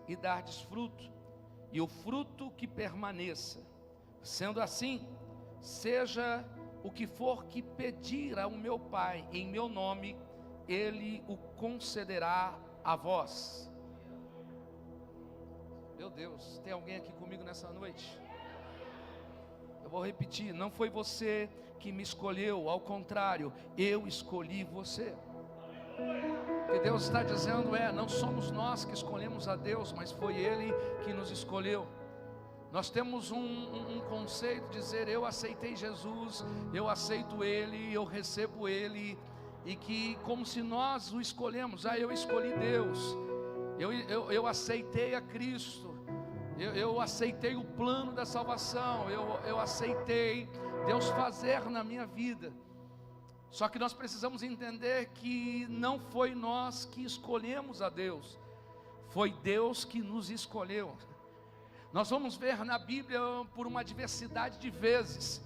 e dardes fruto, e o fruto que permaneça. Sendo assim, seja o que for que pedir ao meu Pai em meu nome, Ele o concederá a vós. Meu Deus, tem alguém aqui comigo nessa noite? Eu vou repetir, não foi você que me escolheu, ao contrário, eu escolhi você. O que Deus está dizendo não somos nós que escolhemos a Deus, mas foi Ele que nos escolheu. Nós temos um conceito de dizer, eu aceitei Jesus, eu aceito Ele, eu recebo Ele, e que como se nós o escolhemos, eu escolhi Deus, eu aceitei a Cristo, eu aceitei o plano da salvação, eu aceitei Deus fazer na minha vida. Só que nós precisamos entender que não foi nós que escolhemos a Deus, foi Deus que nos escolheu. Nós vamos ver na Bíblia por uma diversidade de vezes,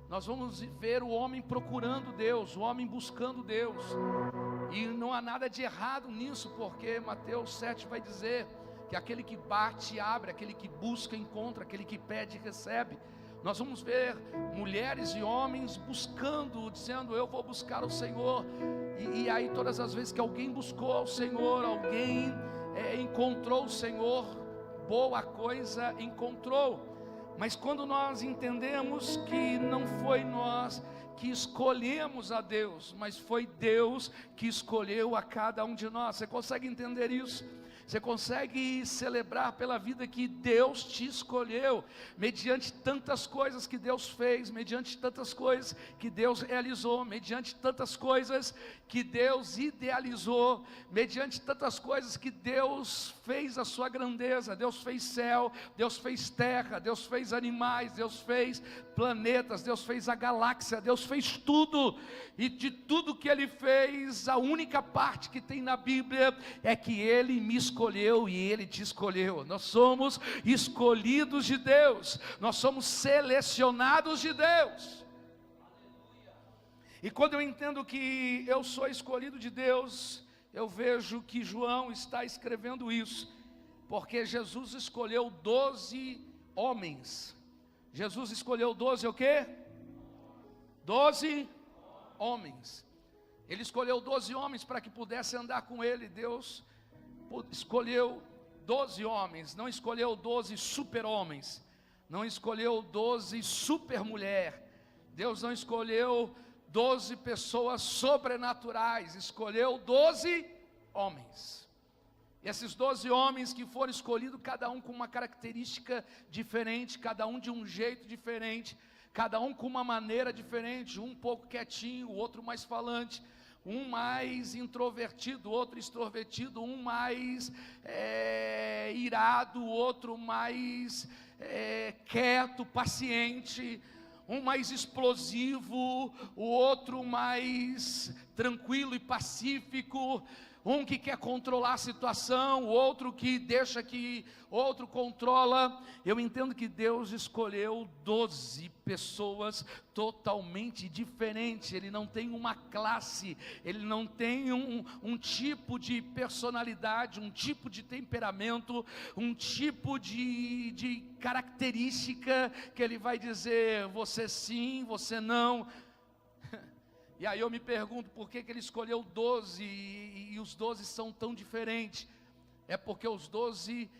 nós vamos ver o homem procurando Deus, o homem buscando Deus, e não há nada de errado nisso, porque Mateus 7 vai dizer que aquele que bate, abre, aquele que busca, encontra, aquele que pede, recebe. Nós vamos ver mulheres e homens buscando, dizendo, eu vou buscar o Senhor, e aí todas as vezes que alguém buscou ao Senhor, alguém encontrou o Senhor, boa coisa encontrou. Mas quando nós entendemos que não foi nós que escolhemos a Deus, mas foi Deus que escolheu a cada um de nós, você consegue entender isso? Você consegue celebrar pela vida que Deus te escolheu, mediante tantas coisas que Deus fez, mediante tantas coisas que Deus realizou, mediante tantas coisas que Deus idealizou, mediante tantas coisas que Deus fez a sua grandeza. Deus fez céu, Deus fez terra, Deus fez animais, Deus fez planetas, Deus fez a galáxia, Deus fez tudo. E de tudo que Ele fez, a única parte que tem na Bíblia é que Ele me escolheu e Ele te escolheu. Nós somos escolhidos de Deus, nós somos selecionados de Deus. E quando eu entendo que eu sou escolhido de Deus, eu vejo que João está escrevendo isso, porque Jesus escolheu 12 homens. Jesus escolheu 12 o quê? 12 homens. Ele escolheu 12 homens para que pudesse andar com Ele. Deus escolheu 12 homens, não escolheu 12 super-homens, não escolheu 12 super-mulher. Deus não escolheu 12 pessoas sobrenaturais, escolheu 12 homens. E esses 12 homens que foram escolhidos, cada um com uma característica diferente, cada um de um jeito diferente, cada um com uma maneira diferente, um pouco quietinho, o outro mais falante, um mais introvertido, outro extrovertido, um mais irado, o outro mais quieto, paciente, um mais explosivo, o outro mais tranquilo e pacífico, um que quer controlar a situação, o outro que deixa que outro controla. Eu entendo que Deus escolheu 12 pessoas totalmente diferentes. Ele não tem uma classe, Ele não tem um tipo de personalidade, um tipo de temperamento, um tipo de característica que Ele vai dizer, você sim, você não. E aí eu me pergunto, por que Ele escolheu 12 e os 12 são tão diferentes? É porque os 12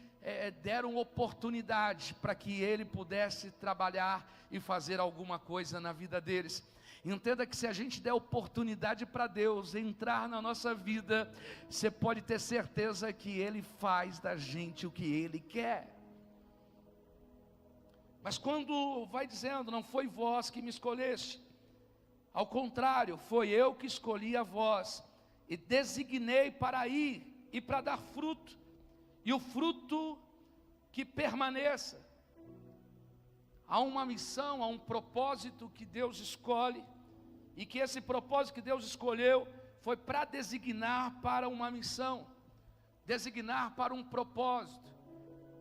deram oportunidade para que Ele pudesse trabalhar e fazer alguma coisa na vida deles. Entenda que se a gente der oportunidade para Deus entrar na nossa vida, você pode ter certeza que Ele faz da gente o que Ele quer. Mas quando vai dizendo, não foi vós que me escolheste, ao contrário, foi eu que escolhi a vós, e designei para ir e para dar fruto, e o fruto que permaneça. Há uma missão, há um propósito que Deus escolhe, e que esse propósito que Deus escolheu, foi para designar para uma missão, designar para um propósito.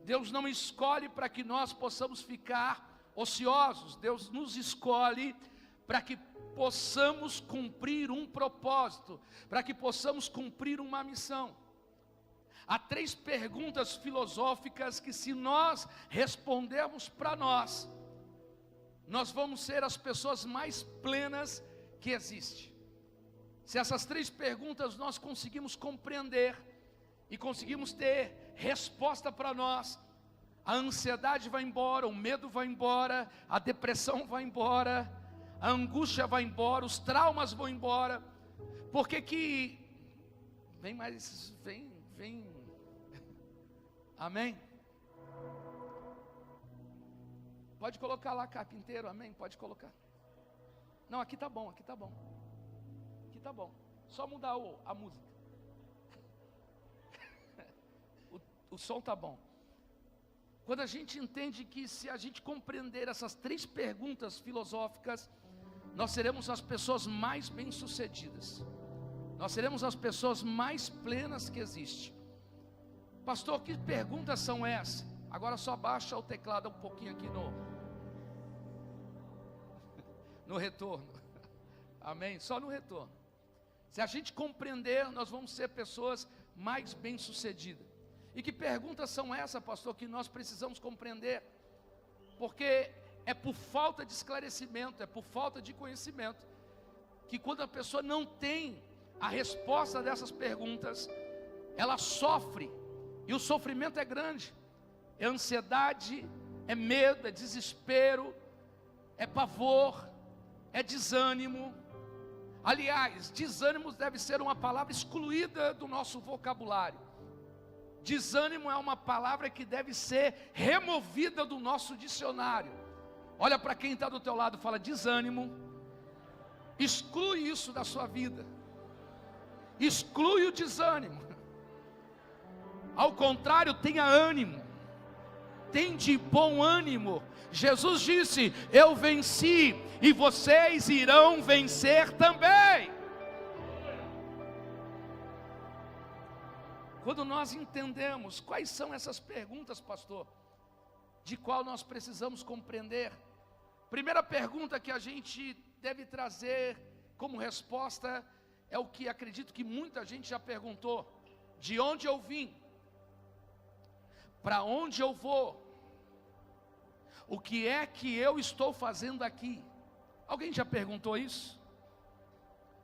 Deus não escolhe para que nós possamos ficar ociosos, Deus nos escolhe para que possamos cumprir um propósito, para que possamos cumprir uma missão. Há 3 perguntas filosóficas que, se nós respondermos para nós vamos ser as pessoas mais plenas que existe. Se essas 3 perguntas nós conseguimos compreender e conseguimos ter resposta para nós, a ansiedade vai embora, o medo vai embora, a depressão vai embora, a angústia vai embora, os traumas vão embora. Porque que vem. Amém? Pode colocar lá, carpinteiro, amém? Pode colocar. Não, aqui tá bom, aqui tá bom. Aqui tá bom. Só mudar a música. O som tá bom. Quando a gente entende que, se a gente compreender essas 3 perguntas filosóficas, nós seremos as pessoas mais bem-sucedidas. Nós seremos as pessoas mais plenas que existe. Pastor, que perguntas são essas? Agora só baixa o teclado um pouquinho aqui no retorno. Amém? Só no retorno. Se a gente compreender, nós vamos ser pessoas mais bem-sucedidas. E que perguntas são essas, pastor, que nós precisamos compreender? Porque é por falta de esclarecimento, é por falta de conhecimento, que quando a pessoa não tem a resposta dessas perguntas, ela sofre, e o sofrimento é grande. É ansiedade, é medo, é desespero, é pavor, é desânimo. Aliás, desânimo deve ser uma palavra excluída do nosso vocabulário. Desânimo é uma palavra que deve ser removida do nosso dicionário. Olha para quem está do teu lado e fala: desânimo, exclui isso da sua vida. Exclui o desânimo. Ao contrário, tenha ânimo. Tem de bom ânimo. Jesus disse: eu venci e vocês irão vencer também. Quando nós entendemos quais são essas perguntas, pastor, de qual nós precisamos compreender, primeira pergunta que a gente deve trazer como resposta é o que acredito que muita gente já perguntou: de onde eu vim? Para onde eu vou? O que é que eu estou fazendo aqui? Alguém já perguntou isso?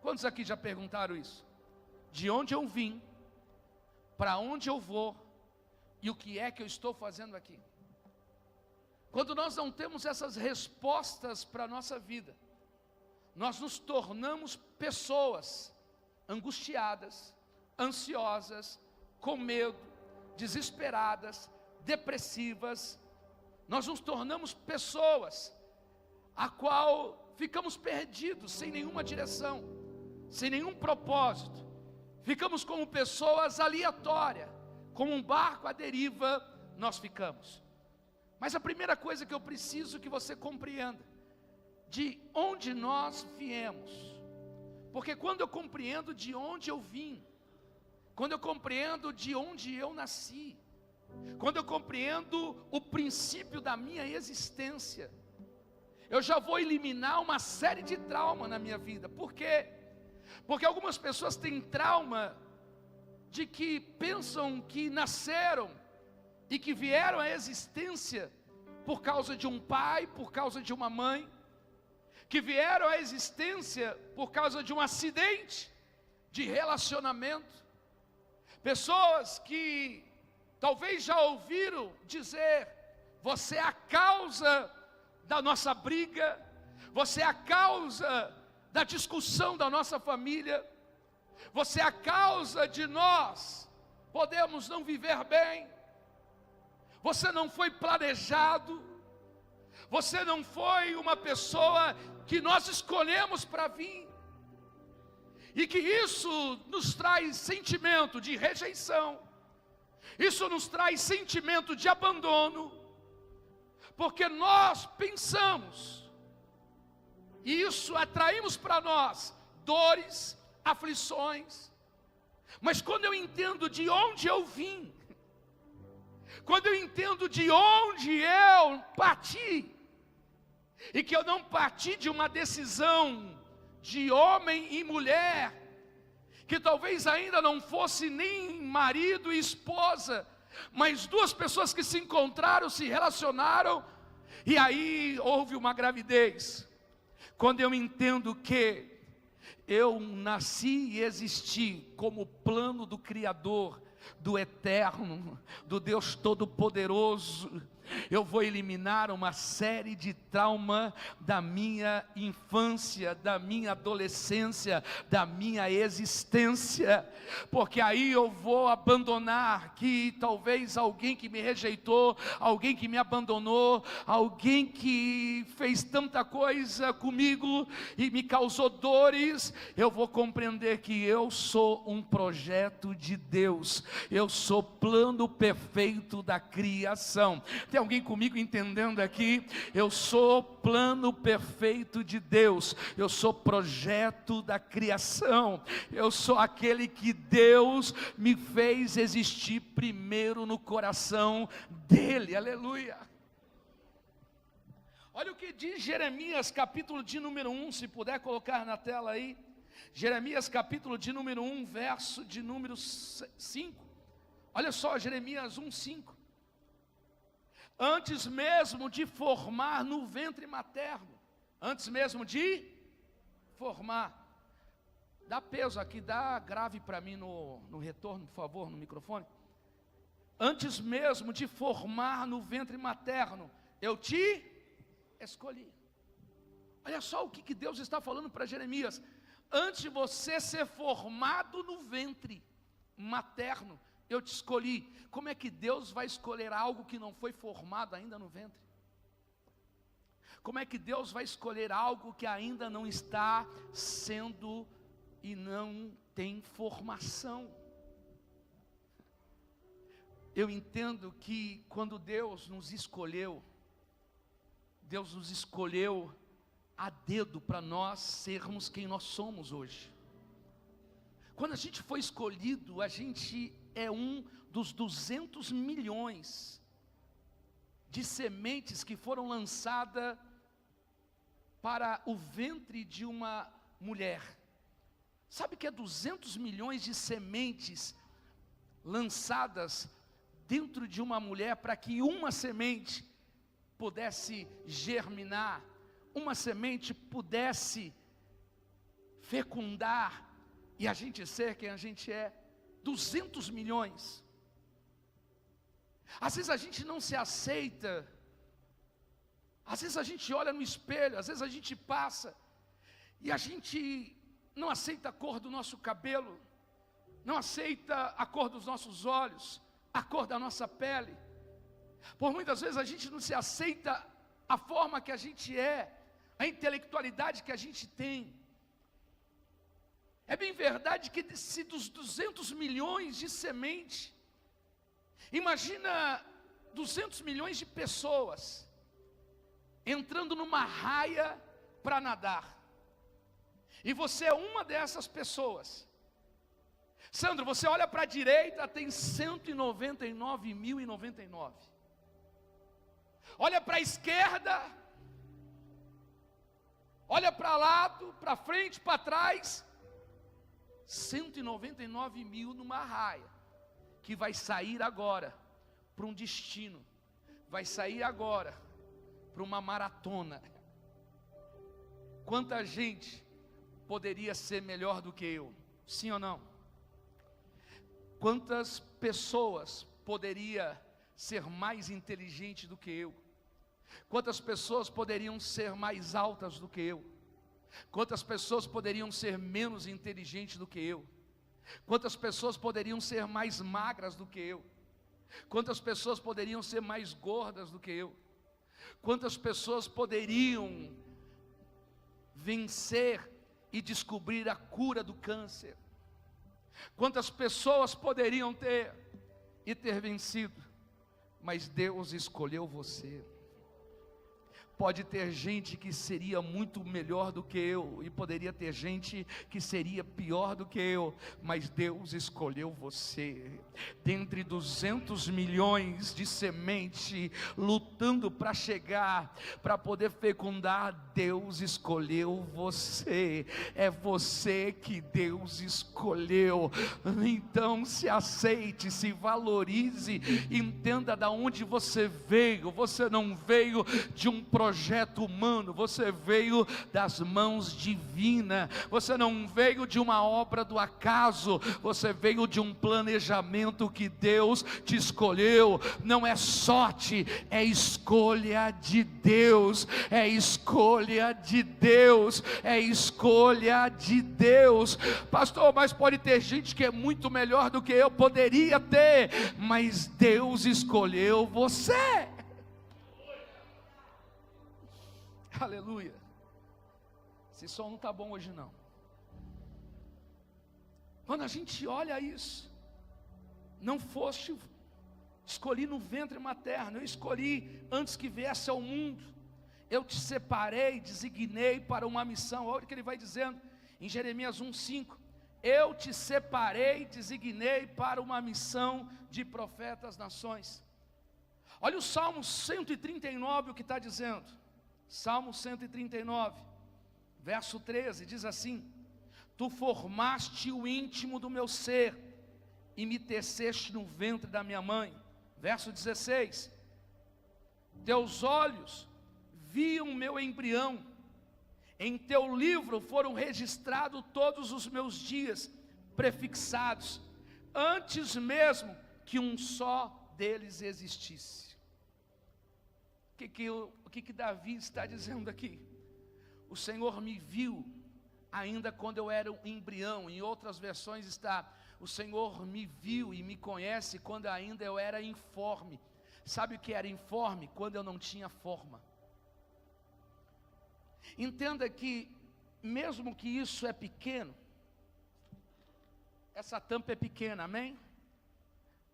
Quantos aqui já perguntaram isso? De onde eu vim? Para onde eu vou? E o que é que eu estou fazendo aqui? Quando nós não temos essas respostas para a nossa vida, nós nos tornamos pessoas angustiadas, ansiosas, com medo, desesperadas, depressivas. Nós nos tornamos pessoas a qual ficamos perdidos, sem nenhuma direção, sem nenhum propósito. Ficamos como pessoas aleatórias, como um barco à deriva nós ficamos. Mas a primeira coisa que eu preciso que você compreenda, de onde nós viemos. Porque quando eu compreendo de onde eu vim, quando eu compreendo de onde eu nasci, quando eu compreendo o princípio da minha existência, eu já vou eliminar uma série de traumas na minha vida. Por quê? Porque algumas pessoas têm trauma de que pensam que nasceram e que vieram à existência por causa de um pai, por causa de uma mãe, que vieram à existência por causa de um acidente de relacionamento. Pessoas que talvez já ouviram dizer: você é a causa da nossa briga, você é a causa da discussão da nossa família, você é a causa de nós podemos não viver bem. Você não foi planejado, você não foi uma pessoa que nós escolhemos para vir, e que isso nos traz sentimento de rejeição, isso nos traz sentimento de abandono, porque nós pensamos, e isso atraímos para nós dores, aflições. Mas quando eu entendo de onde eu vim, quando eu entendo de onde eu parti, e que eu não parti de uma decisão de homem e mulher, que talvez ainda não fosse nem marido e esposa, mas duas pessoas que se encontraram, se relacionaram, e aí houve uma gravidez. Quando eu entendo que eu nasci e existi como plano do Criador, do Eterno, do Deus Todo-Poderoso, eu vou eliminar uma série de trauma da minha infância, da minha adolescência, da minha existência, porque aí eu vou abandonar que talvez alguém que me rejeitou, alguém que me abandonou, alguém que fez tanta coisa comigo e me causou dores, eu vou compreender que eu sou um projeto de Deus, eu sou plano perfeito da criação. Tem alguém comigo entendendo aqui? Eu sou plano perfeito de Deus, eu sou projeto da criação, eu sou aquele que Deus me fez existir primeiro no coração dele, aleluia. Olha o que diz Jeremias capítulo de número 1, se puder colocar na tela aí, Jeremias capítulo de número 1, verso de número 5, olha só, Jeremias 1, 5. Antes mesmo de formar no ventre materno, antes mesmo de formar, dá peso aqui, dá grave para mim no retorno, por favor, no microfone. Antes mesmo de formar no ventre materno, eu te escolhi. Olha só o que Deus está falando para Jeremias. Antes de você ser formado no ventre materno, eu te escolhi. Como é que Deus vai escolher algo que não foi formado ainda no ventre? Como é que Deus vai escolher algo que ainda não está sendo e não tem formação? Eu entendo que quando Deus nos escolheu a dedo para nós sermos quem nós somos hoje. Quando a gente foi escolhido, a gente é um dos 200 milhões de sementes que foram lançadas para o ventre de uma mulher. Sabe que é 200 milhões de sementes lançadas dentro de uma mulher para que uma semente pudesse germinar, uma semente pudesse fecundar e a gente ser quem a gente é. 200 milhões. Às vezes a gente não se aceita, às vezes a gente olha no espelho, às vezes a gente passa e a gente não aceita a cor do nosso cabelo, não aceita a cor dos nossos olhos, a cor da nossa pele. Por muitas vezes a gente não se aceita a forma que a gente é, a intelectualidade que a gente tem. É bem verdade que se dos 200 milhões de semente, imagina 200 milhões de pessoas entrando numa raia para nadar, e você é uma dessas pessoas. Sandro, você olha para a direita, tem 199.099. Olha para a esquerda, olha para lado, para frente, para trás, 199 mil numa raia, que vai sair agora para um destino, vai sair agora para uma maratona. Quanta gente poderia ser melhor do que eu? Sim ou não? Quantas pessoas poderia ser mais inteligente do que eu? Quantas pessoas poderiam ser mais altas do que eu? Quantas pessoas poderiam ser menos inteligentes do que eu? Quantas pessoas poderiam ser mais magras do que eu? Quantas pessoas poderiam ser mais gordas do que eu? Quantas pessoas poderiam vencer e descobrir a cura do câncer? Quantas pessoas poderiam ter vencido? Mas Deus escolheu você. Pode ter gente que seria muito melhor do que eu, e poderia ter gente que seria pior do que eu, mas Deus escolheu você. Dentre 200 milhões de semente lutando para chegar, para poder fecundar, Deus escolheu você. É você que Deus escolheu. Então se aceite, se valorize, entenda de onde você veio. Você não veio de um projeto humano, você veio das mãos divinas. Você não veio de uma obra do acaso, você veio de um planejamento que Deus te escolheu. Não é sorte, é escolha de Deus, é escolha de Deus, é escolha de Deus. Pastor, mas pode ter gente que é muito melhor do que eu. Poderia ter, mas Deus escolheu você. Aleluia. Esse som não está bom hoje não. Quando a gente olha isso, não foste, escolhi no ventre materno, eu escolhi antes que viesse ao mundo, eu te separei, designei para uma missão. Olha o que ele vai dizendo em Jeremias 1:5, eu te separei, designei para uma missão de profeta às nações. Olha o Salmo 139, o que está dizendo. Salmo 139, verso 13, diz assim: tu formaste o íntimo do meu ser, e me teceste no ventre da minha mãe. Verso 16, teus olhos viam meu embrião, em teu livro foram registrados todos os meus dias, prefixados, antes mesmo que um só deles existisse. O que Davi está dizendo aqui? O Senhor me viu ainda quando eu era um embrião. Em outras versões está: o Senhor me viu e me conhece quando ainda eu era informe. Sabe o que era informe? Quando eu não tinha forma. Entenda que, mesmo que isso é pequeno, essa tampa é pequena, amém?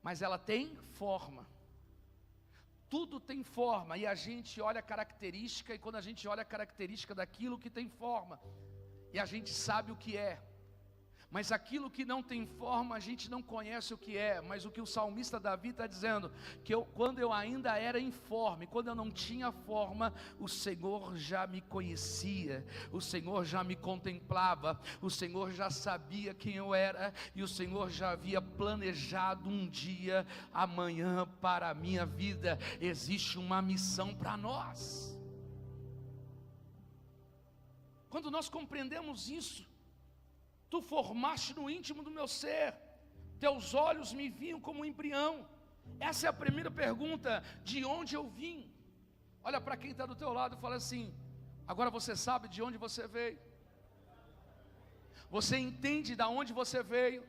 Mas ela tem forma. Tudo tem forma, e a gente olha a característica, e quando a gente olha a característica daquilo que tem forma, e a gente sabe o que é. Mas aquilo que não tem forma, a gente não conhece o que é. Mas o que o salmista Davi está dizendo, que quando eu ainda era informe, quando eu não tinha forma, o Senhor já me conhecia, o Senhor já me contemplava, o Senhor já sabia quem eu era, e o Senhor já havia planejado um dia, amanhã para a minha vida. Existe uma missão para nós. Quando nós compreendemos isso, tu formaste no íntimo do meu ser, teus olhos me viam como um embrião. Essa é a primeira pergunta: de onde eu vim? Olha para quem está do teu lado e fala assim: agora você sabe de onde você veio? Você entende de onde você veio?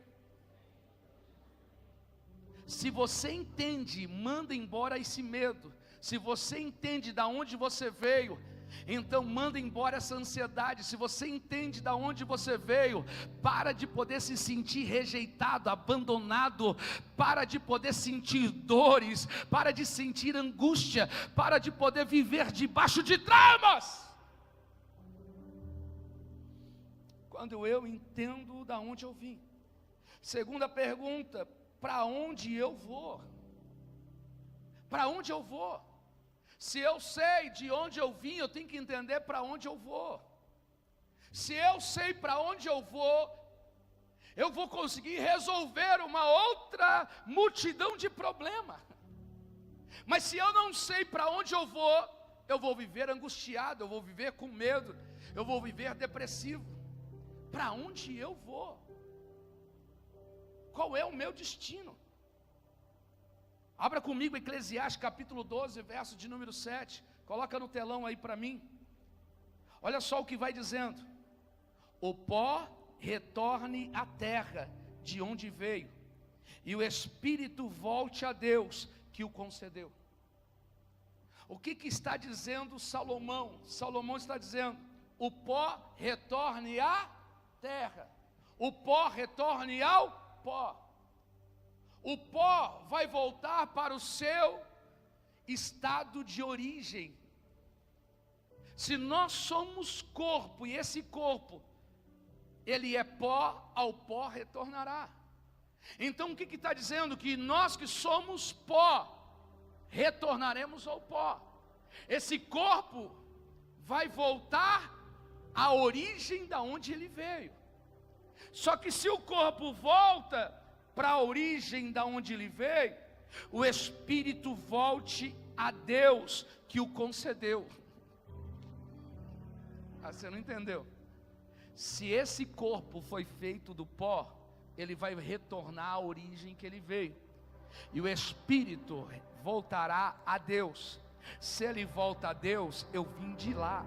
Se você entende, manda embora esse medo. Se você entende de onde você veio, então manda embora essa ansiedade. Se você entende de onde você veio, para de poder se sentir rejeitado, abandonado, para de poder sentir dores, para de sentir angústia, para de poder viver debaixo de traumas. Quando eu entendo de onde eu vim. Segunda pergunta: para onde eu vou? Para onde eu vou? Se eu sei de onde eu vim, eu tenho que entender para onde eu vou. Se eu sei para onde eu vou conseguir resolver uma outra multidão de problemas. Mas se eu não sei para onde eu vou viver angustiado, eu vou viver com medo, eu vou viver depressivo. Para onde eu vou? Qual é o meu destino? Abra comigo Eclesiastes capítulo 12, verso de número 7. Coloca no telão aí para mim. Olha só o que vai dizendo: o pó retorne à terra de onde veio, e o espírito volte a Deus que o concedeu. O que está dizendo Salomão? Salomão está dizendo: o pó retorne à terra, o pó retorne ao pó. O pó vai voltar para o seu estado de origem. Se nós somos corpo, e esse corpo, ele é pó, ao pó retornará. Então o que está dizendo? Que nós que somos pó, retornaremos ao pó. Esse corpo vai voltar à origem da onde ele veio. Só que se o corpo volta para a origem da onde ele veio, o espírito volte a Deus que o concedeu. Você não entendeu? Se esse corpo foi feito do pó, ele vai retornar à origem que ele veio, e o espírito voltará a Deus. Se ele volta a Deus, eu vim de lá.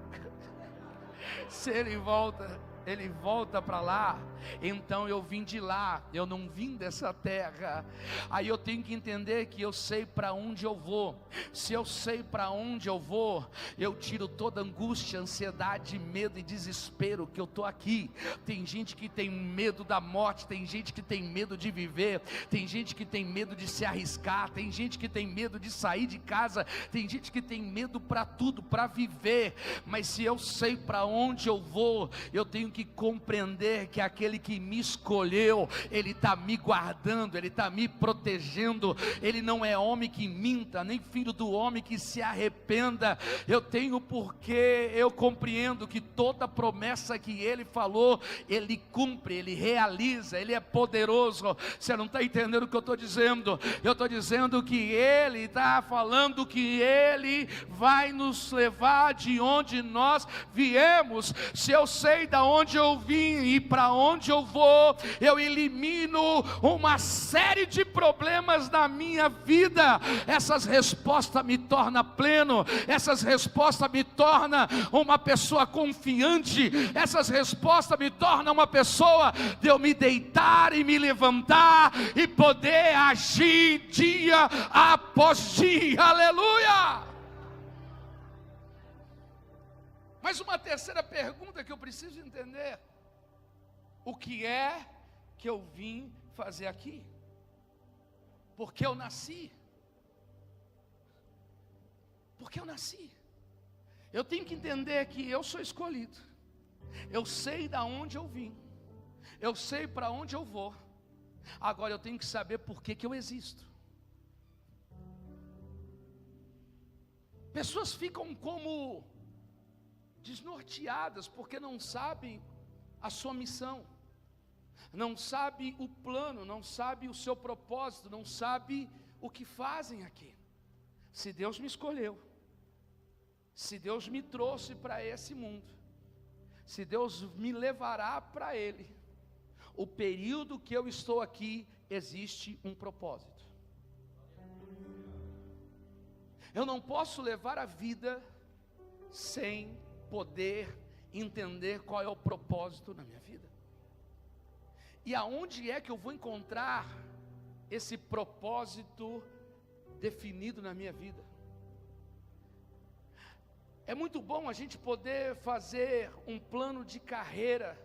Se ele volta para lá, então eu vim de lá, eu não vim dessa terra. Aí eu tenho que entender que eu sei para onde eu vou. Se eu sei para onde eu vou, eu tiro toda angústia, ansiedade, medo e desespero que eu estou aqui. Tem gente que tem medo da morte, tem gente que tem medo de viver, tem gente que tem medo de se arriscar, tem gente que tem medo de sair de casa, tem gente que tem medo para tudo, para viver. Mas se eu sei para onde eu vou, eu tenho que compreender que aquele que me escolheu, ele está me guardando, ele está me protegendo. Ele não é homem que minta, nem filho do homem que se arrependa. Eu tenho porque eu compreendo que toda promessa que ele falou, ele cumpre, ele realiza, ele é poderoso. Você não está entendendo o que eu estou dizendo? Eu estou dizendo que ele está falando que ele vai nos levar de onde nós viemos. Se eu sei da onde eu vim e para onde eu vou, eu elimino uma série de problemas na minha vida. Essas respostas me tornam pleno, essas respostas me tornam uma pessoa confiante, essas respostas me tornam uma pessoa de eu me deitar e me levantar e poder agir dia após dia. Aleluia! Mas uma terceira pergunta que eu preciso entender: o que é que eu vim fazer aqui? Porque eu nasci. Porque eu nasci. Eu tenho que entender que eu sou escolhido. Eu sei da onde eu vim. Eu sei para onde eu vou. Agora eu tenho que saber por que eu existo. Pessoas ficam como desnorteadas porque não sabem a sua missão, não sabem o plano, não sabem o seu propósito, não sabem o que fazem aqui. Se Deus me escolheu, se Deus me trouxe para esse mundo, se Deus me levará para Ele, o período que eu estou aqui, existe um propósito. Eu não posso levar a vida sem poder entender qual é o propósito na minha vida. E aonde é que eu vou encontrar esse propósito definido na minha vida? É muito bom a gente poder fazer um plano de carreira.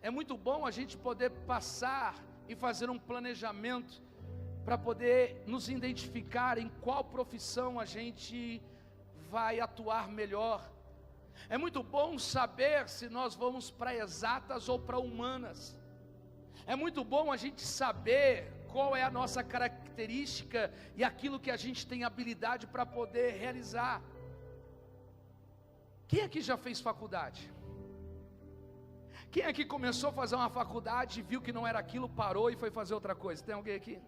É muito bom a gente poder passar e fazer um planejamento para poder nos identificar em qual profissão a gente vai atuar melhor. É muito bom saber se nós vamos para exatas ou para humanas. É muito bom a gente saber qual é a nossa característica e aquilo que a gente tem habilidade para poder realizar. Quem aqui já fez faculdade? Quem aqui começou a fazer uma faculdade e viu que não era aquilo, parou e foi fazer outra coisa? Tem alguém aqui?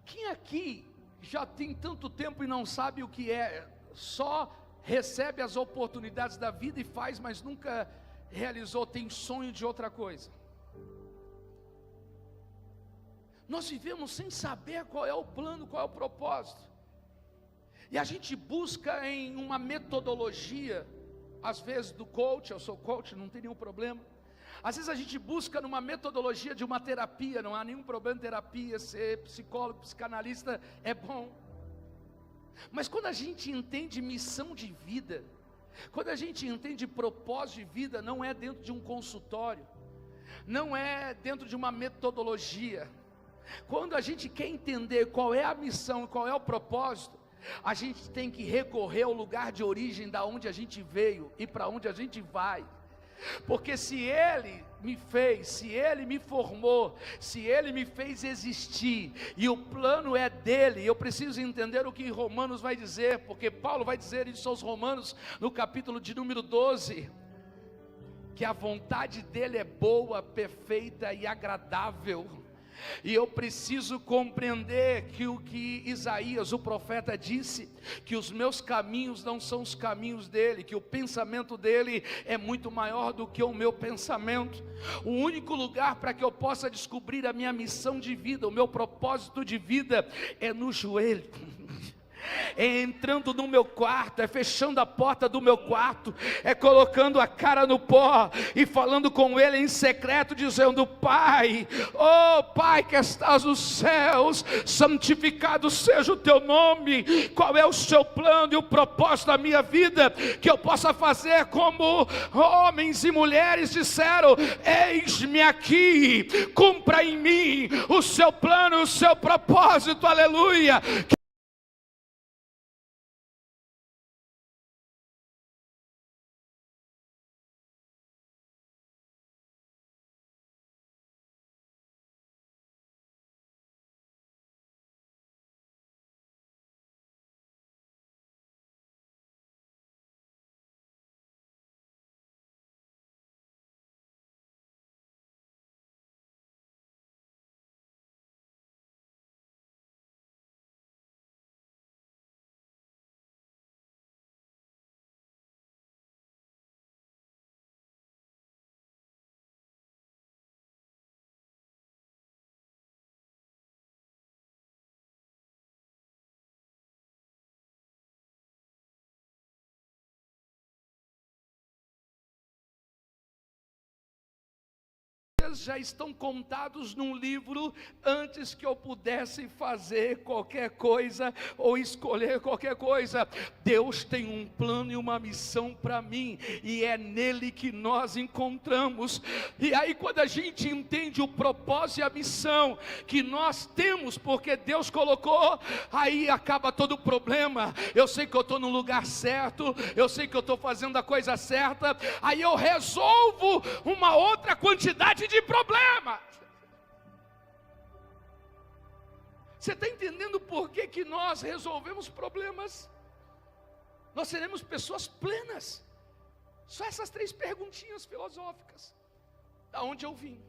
Quem aqui já tem tanto tempo e não sabe o que é, só recebe as oportunidades da vida e faz, mas nunca realizou, tem sonho de outra coisa? Nós vivemos sem saber qual é o plano, qual é o propósito, e a gente busca em uma metodologia, às vezes do coach. Eu sou coach, não tem nenhum problema. Às vezes a gente busca numa metodologia de uma terapia, não há nenhum problema em terapia, ser psicólogo, psicanalista é bom. Mas quando a gente entende missão de vida, quando a gente entende propósito de vida, não é dentro de um consultório, não é dentro de uma metodologia. Quando a gente quer entender qual é a missão e qual é o propósito, A gente tem que recorrer ao lugar de origem da onde a gente veio e para onde a gente vai. Porque se Ele me fez, se Ele me formou, se Ele me fez existir, e o plano é dEle, eu preciso entender o que Romanos vai dizer, porque Paulo vai dizer isso aos Romanos, no capítulo de número 12, que a vontade dEle é boa, perfeita e agradável. E eu preciso compreender que o que Isaías, o profeta, disse, que os meus caminhos não são os caminhos dele, que o pensamento dele é muito maior do que o meu pensamento. O único lugar para que eu possa descobrir a minha missão de vida, o meu propósito de vida, é no joelho. É entrando no meu quarto, é fechando a porta do meu quarto, é colocando a cara no pó e falando com Ele em secreto, dizendo: Pai, oh Pai que estás nos céus, santificado seja o teu nome. Qual é o seu plano e o propósito da minha vida, que eu possa fazer como homens e mulheres disseram: eis-me aqui, cumpra em mim o seu plano e o seu propósito, aleluia. Já estão contados num livro antes que eu pudesse fazer qualquer coisa ou escolher qualquer coisa. Deus tem um plano e uma missão para mim, e é nele que nós encontramos. E aí, quando a gente entende o propósito e a missão que nós temos, porque Deus colocou, aí acaba todo o problema. Eu sei que eu estou no lugar certo, eu sei que eu estou fazendo a coisa certa, aí eu resolvo uma outra quantidade de problema. Você está entendendo por que nós resolvemos problemas? Nós seremos pessoas plenas. Só essas 3 perguntinhas filosóficas: da onde eu vim,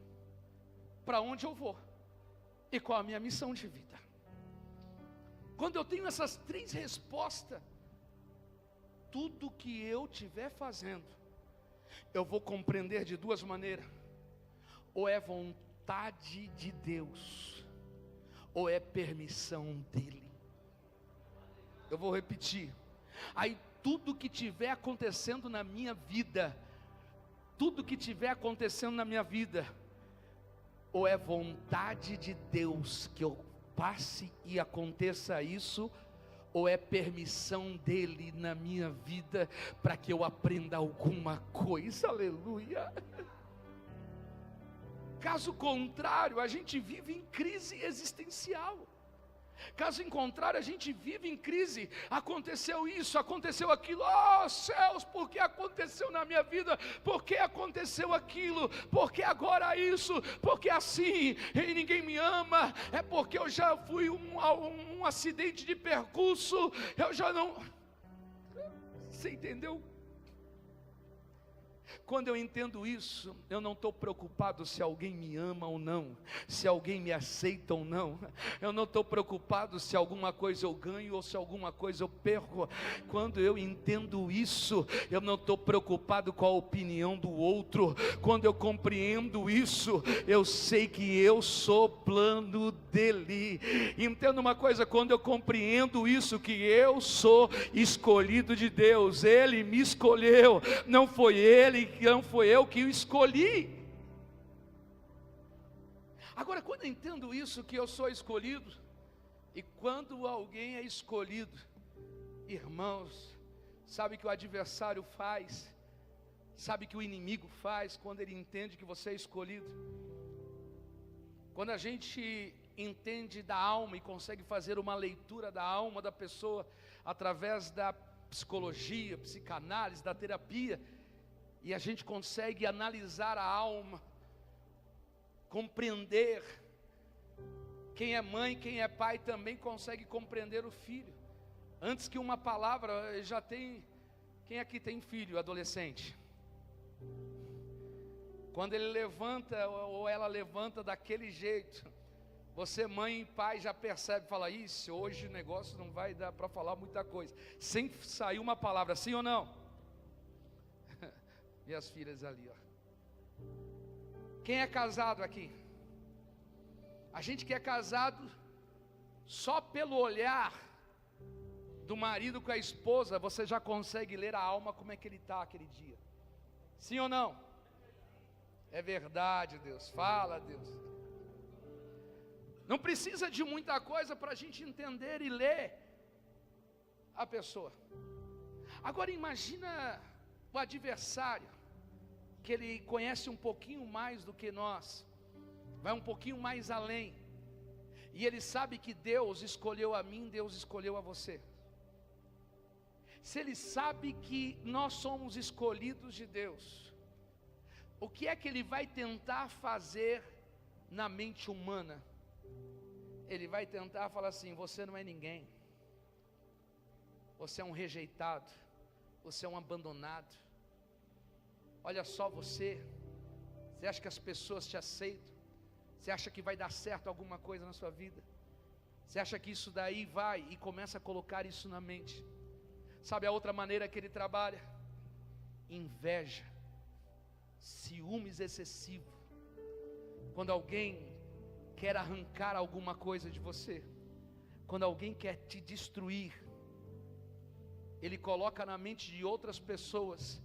para onde eu vou e qual a minha missão de vida. Quando eu tenho essas 3 respostas, tudo que eu estiver fazendo, eu vou compreender de 2 maneiras: ou é vontade de Deus, ou é permissão dEle. Eu vou repetir. Aí tudo que estiver acontecendo na minha vida, tudo que estiver acontecendo na minha vida, ou é vontade de Deus que eu passe e aconteça isso, ou é permissão dEle na minha vida para que eu aprenda alguma coisa, aleluia. Caso contrário, a gente vive em crise existencial. Caso contrário, a gente vive em crise. Aconteceu isso, aconteceu aquilo. Oh céus, por que aconteceu na minha vida? Por que aconteceu aquilo? Por que agora isso? Porque assim, e ninguém me ama. É porque eu já fui um acidente de percurso. Eu já não... Você entendeu? Quando eu entendo isso, eu não estou preocupado se alguém me ama ou não, se alguém me aceita ou não. Eu não estou preocupado se alguma coisa eu ganho ou se alguma coisa eu perco. Quando eu entendo isso, eu não estou preocupado com a opinião do outro. Quando eu compreendo isso, eu sei que eu sou plano dEle. Entenda uma coisa: quando eu compreendo isso, que eu sou escolhido de Deus, Ele me escolheu, não foi eu que o escolhi. Agora, quando eu entendo isso, que eu sou escolhido, e quando alguém é escolhido, irmãos, sabe que o adversário faz, sabe que o inimigo faz, quando ele entende que você é escolhido? Quando a gente entende da alma e consegue fazer uma leitura da alma da pessoa através da psicologia, psicanálise, da terapia, e a gente consegue analisar a alma, compreender. Quem é mãe, quem é pai também consegue compreender o filho. Antes que uma palavra, já tem. Quem aqui tem filho, adolescente? Quando ele levanta ou ela levanta daquele jeito, você, mãe e pai, já percebe, fala: isso, hoje o negócio não vai dar para falar muita coisa, sem sair uma palavra, sim ou não? Minhas filhas ali, ó. Quem é casado aqui? A gente que é casado, só pelo olhar do marido com a esposa, você já consegue ler a alma, como é que ele está aquele dia. Sim ou não? É verdade, Deus. Fala, Deus. Não precisa de muita coisa para a gente entender e ler a pessoa. Agora imagina o adversário, que ele conhece um pouquinho mais do que nós, vai um pouquinho mais além, e ele sabe que Deus escolheu a mim, Deus escolheu a você. Se ele sabe que nós somos escolhidos de Deus, o que é que ele vai tentar fazer na mente humana? Ele vai tentar falar assim: você não é ninguém, você é um rejeitado, você é um abandonado. Olha só você acha que as pessoas te aceitam? Você acha que vai dar certo alguma coisa na sua vida? Você acha que isso daí vai, e começa a colocar isso na mente. Sabe a outra maneira que ele trabalha? Inveja, ciúmes excessivo. Quando alguém quer arrancar alguma coisa de você, quando alguém quer te destruir, ele coloca na mente de outras pessoas,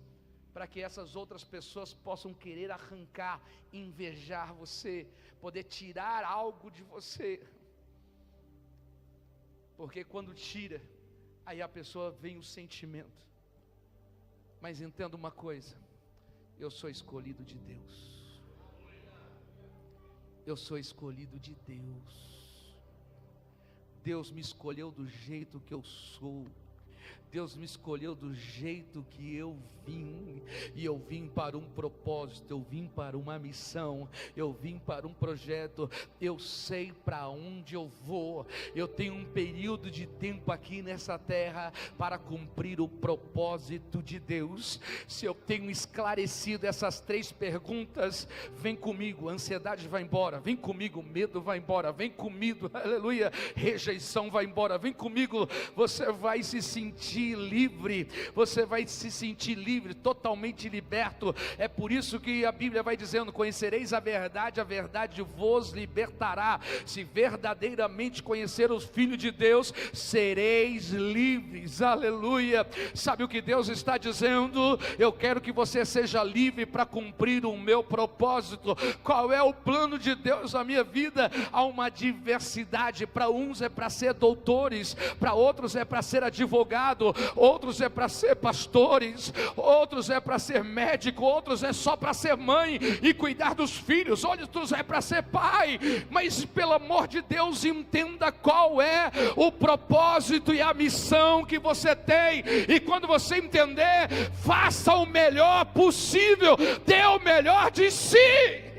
para que essas outras pessoas possam querer arrancar, invejar você, poder tirar algo de você. Porque quando tira, aí a pessoa vem o sentimento. Mas entenda uma coisa: eu sou escolhido de Deus. Eu sou escolhido de Deus. Deus me escolheu do jeito que eu sou. Deus me escolheu do jeito que eu vim, e eu vim para um propósito, eu vim para uma missão, eu vim para um projeto. Eu sei para onde eu vou, eu tenho um período de tempo aqui nessa terra para cumprir o propósito de Deus. Se eu tenho esclarecido essas 3 perguntas, vem comigo, ansiedade vai embora, vem comigo, medo vai embora, vem comigo, aleluia, rejeição vai embora, vem comigo, você vai se sentir livre, você vai se sentir livre, totalmente liberto. É por isso que a Bíblia vai dizendo: conhecereis a verdade vos libertará. Se verdadeiramente conhecer os filhos de Deus, sereis livres, aleluia. Sabe o que Deus está dizendo? Eu quero que você seja livre para cumprir o meu propósito. Qual é o plano de Deus na minha vida? Há uma diversidade. Para uns é para ser doutores, para outros é para ser advogado, outros é para ser pastores, outros é para ser médico, outros é só para ser mãe e cuidar dos filhos, outros é para ser pai. Mas pelo amor de Deus, entenda qual é o propósito e a missão que você tem, e quando você entender, faça o melhor possível, dê o melhor de si.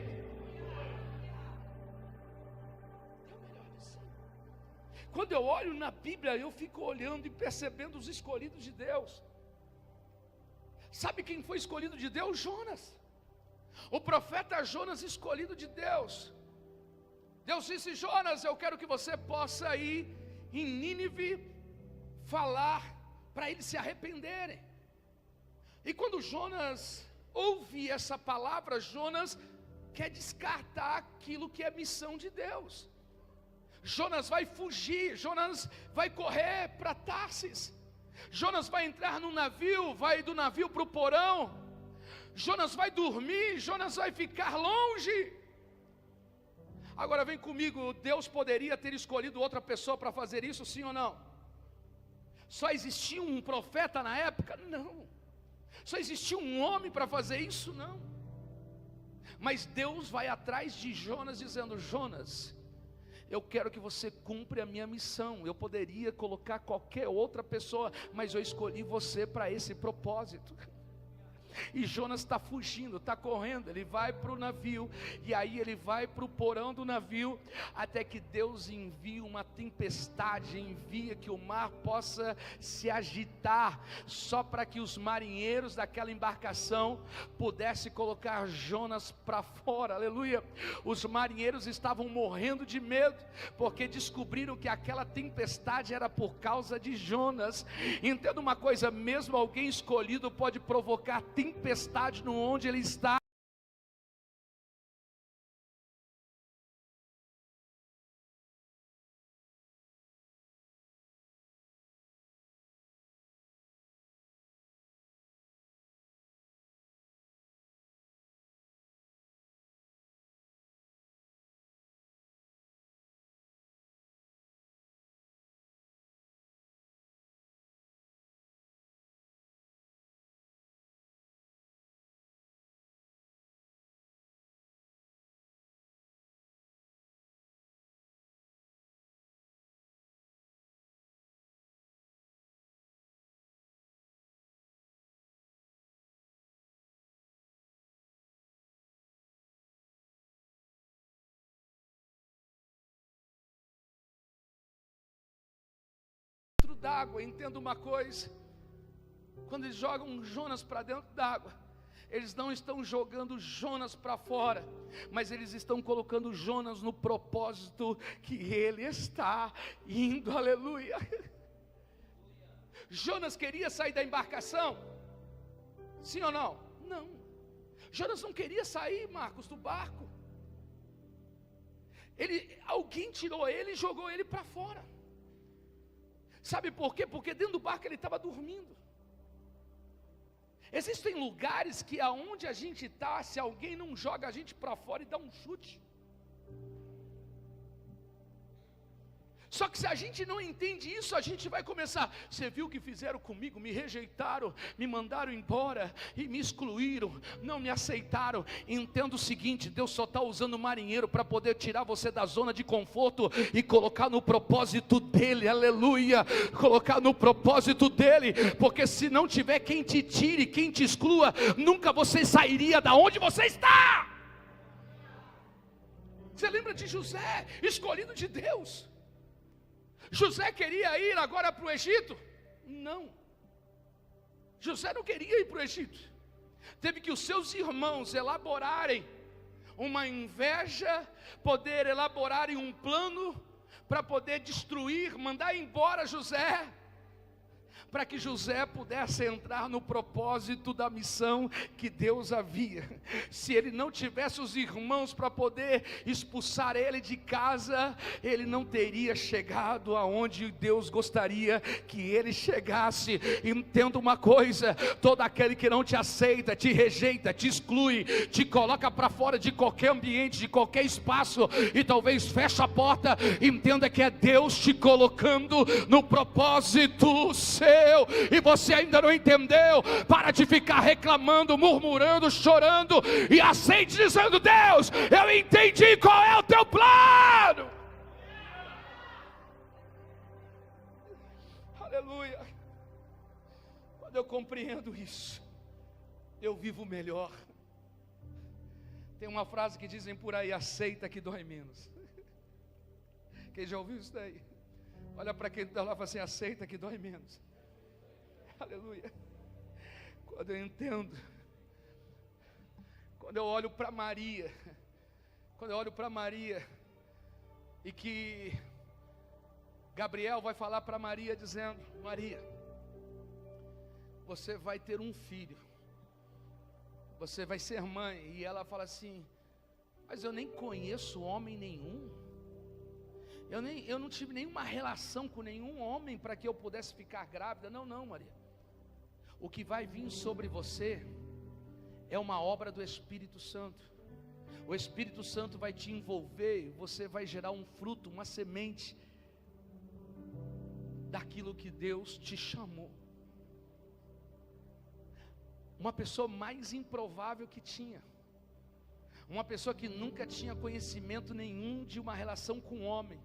Quando eu olho na Bíblia, eu fico olhando e percebendo os escolhidos de Deus. Sabe quem foi escolhido de Deus? Jonas. O profeta Jonas, escolhido de Deus. Deus disse: Jonas, eu quero que você possa ir em Nínive falar para eles se arrependerem. E quando Jonas ouve essa palavra, Jonas quer descartar aquilo que é missão de Deus. Jonas vai fugir, Jonas vai correr para Tarsis, Jonas vai entrar no navio, vai do navio para o porão, Jonas vai dormir, Jonas vai ficar longe. Agora vem comigo, Deus poderia ter escolhido outra pessoa para fazer isso, sim ou não? Só existia um profeta na época? Não. Só existia um homem para fazer isso? Não. Mas Deus vai atrás de Jonas dizendo: Jonas, eu quero que você cumpra a minha missão. Eu poderia colocar qualquer outra pessoa, mas eu escolhi você para esse propósito. E Jonas está fugindo, está correndo, ele vai para o navio, e aí ele vai para o porão do navio, até que Deus envia uma tempestade, envia que o mar possa se agitar, só para que os marinheiros daquela embarcação pudessem colocar Jonas para fora, aleluia. Os marinheiros estavam morrendo de medo, porque descobriram que aquela tempestade era por causa de Jonas. Entenda uma coisa, mesmo alguém escolhido pode provocar tempestade no onde ele está. D'água, entenda uma coisa, quando eles jogam Jonas para dentro d'água, eles não estão jogando Jonas para fora, mas eles estão colocando Jonas no propósito que ele está indo, aleluia. Jonas queria sair da embarcação? Sim ou não? Não. Jonas não queria sair, Marcos, do barco. Alguém tirou ele e jogou ele para fora. Sabe por quê? Porque dentro do barco ele estava dormindo. Existem lugares que aonde a gente está, se alguém não joga a gente para fora e dá um chute. Só que se a gente não entende isso, a gente vai começar. Você viu o que fizeram comigo? Me rejeitaram, me mandaram embora e me excluíram, não me aceitaram. Entenda o seguinte: Deus só está usando o marinheiro para poder tirar você da zona de conforto e colocar no propósito dele, aleluia. Colocar no propósito dele, porque se não tiver quem te tire, quem te exclua, nunca você sairia da onde você está. Você lembra de José, escolhido de Deus? José queria ir agora para o Egito? Não. José não queria ir para o Egito. Teve que os seus irmãos elaborarem uma inveja, poder elaborarem um plano para poder destruir, mandar embora José, para que José pudesse entrar no propósito da missão que Deus havia. Se ele não tivesse os irmãos para poder expulsar ele de casa, ele não teria chegado aonde Deus gostaria que ele chegasse. Entenda uma coisa: todo aquele que não te aceita, te rejeita, te exclui, te coloca para fora de qualquer ambiente, de qualquer espaço, e talvez feche a porta, entenda que é Deus te colocando no propósito seu. E você ainda não entendeu. Para de ficar reclamando, murmurando, chorando, e aceite dizendo: Deus, eu entendi qual é o teu plano. Aleluia. Quando eu compreendo isso, eu vivo melhor. Tem uma frase que dizem por aí: aceita que dói menos. Quem já ouviu isso daí? Olha para quem está lá e fala assim: aceita que dói menos. Aleluia. Quando eu entendo, quando eu olho para Maria, e que Gabriel vai falar para Maria dizendo: Maria, você vai ter um filho, você vai ser mãe. E ela fala assim: mas eu nem conheço homem nenhum, eu não tive nenhuma relação com nenhum homem para que eu pudesse ficar grávida. Não, Maria. O que vai vir sobre você é uma obra do Espírito Santo. O Espírito Santo vai te envolver, você vai gerar um fruto, uma semente daquilo que Deus te chamou. Uma pessoa mais improvável que tinha, Uma pessoa que nunca tinha conhecimento nenhum de uma relação com o homem.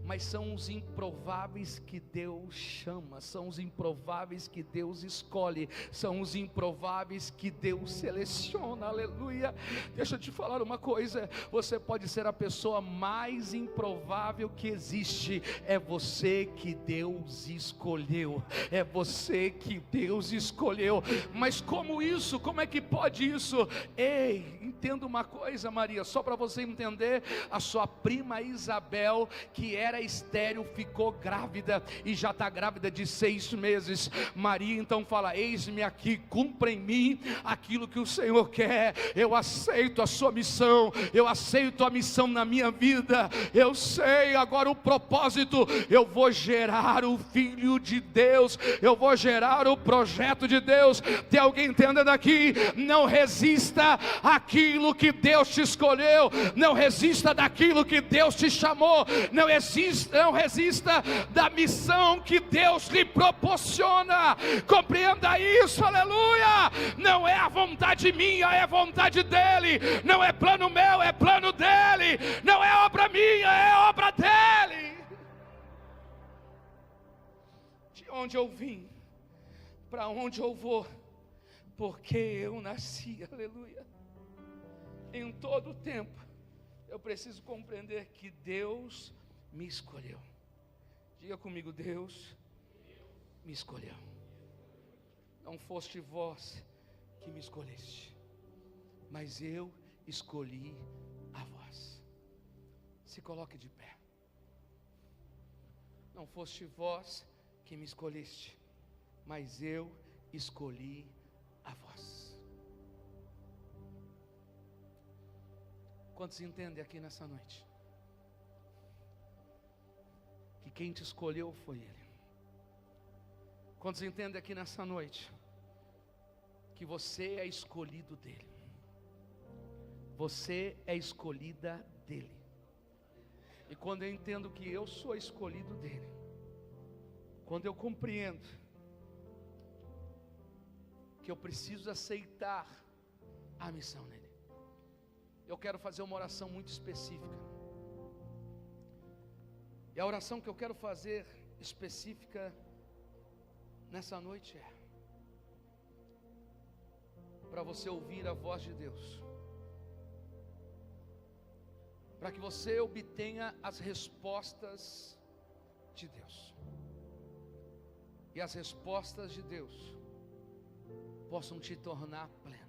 Mas são os improváveis que Deus chama, são os improváveis que Deus escolhe, são os improváveis que Deus seleciona, aleluia. Deixa eu te falar uma coisa, você pode ser a pessoa mais improvável que existe, é você que Deus escolheu, é você que Deus escolheu. Mas como isso? Como é que pode isso? Ei, entenda uma coisa, Maria, só para você entender, a sua prima Isabel, que era estéril, ficou grávida, e já está grávida de 6 meses, Maria então fala: eis-me aqui, cumpra em mim aquilo que o Senhor quer, eu aceito a sua missão, eu aceito a missão na minha vida, eu sei agora o propósito, eu vou gerar o Filho de Deus, eu vou gerar o projeto de Deus. Tem alguém entendendo aqui? Não resista àquilo que Deus te escolheu, não resista daquilo que Deus te chamou, não resista da missão que Deus lhe proporciona. Compreenda isso, aleluia. Não é a vontade minha, é a vontade dele. Não é plano meu, é plano dele. Não é obra minha, é obra dele. De onde eu vim, para onde eu vou, porque eu nasci, aleluia. Em todo o tempo eu preciso compreender que Deus me escolheu. Diga comigo: Deus me escolheu. Não foste vós que me escolheste, mas eu escolhi a vós. Se coloque de pé. Não foste vós que me escolheste, mas eu escolhi a vós. Quantos entendem aqui nessa noite que quem te escolheu foi Ele? Quantos entendem aqui nessa noite que você é escolhido dEle? Você é escolhida dEle. E quando eu entendo que eu sou escolhido dEle, quando eu compreendo que eu preciso aceitar a missão nele, eu quero fazer uma oração muito específica. E a oração que eu quero fazer específica nessa noite é para você ouvir a voz de Deus, para que você obtenha as respostas de Deus, e as respostas de Deus possam te tornar pleno.